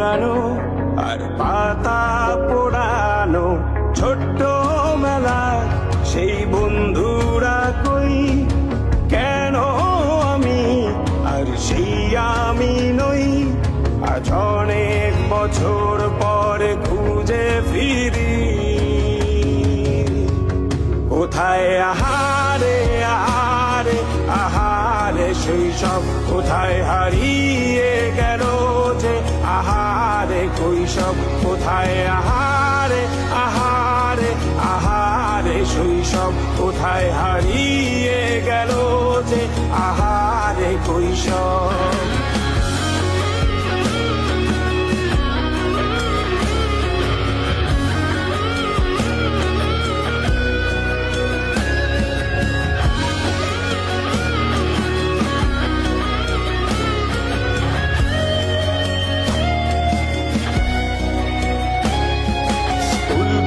পুরানো আর পাতা পোড়ানো ছোট্ট মেলা সেই বন্ধুরা কই কেন আমি আর সেই আমি নই আজ অনেক বছর পরে খুঁজে ফিরি কোথায় আহারে আহারে আহারে শৈশব কোথায় হারিয়ে গেল যে আহারে কৈশব কোথায় আহারে আহারে আহারে শৈশব কোথায় হারিয়ে গেল যে আহারে কৈশব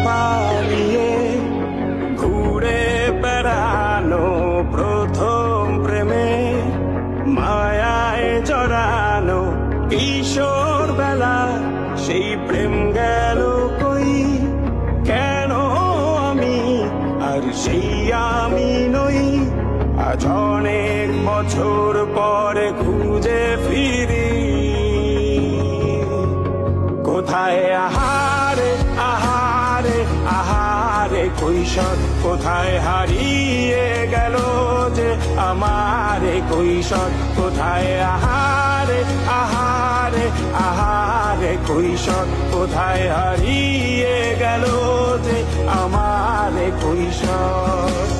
পালিয়ে ঘুরে বেড়ানো প্রথম প্রেমে মায়ায় জড়ানো কিশোর বেলা সেই প্রেম গেল কই কেন আমি আর সেই আমি নই আজ অনেক বছর পরে খুঁজে ফিরি কোথায় আহারে আহারে আহারে কৈশোর কোথায় হারিয়ে গেল যে আমারে কৈশোর কোথায় আহারে আহারে আহারে কৈশোর কোথায় হারিয়ে গেল যে আমারে কৈশোর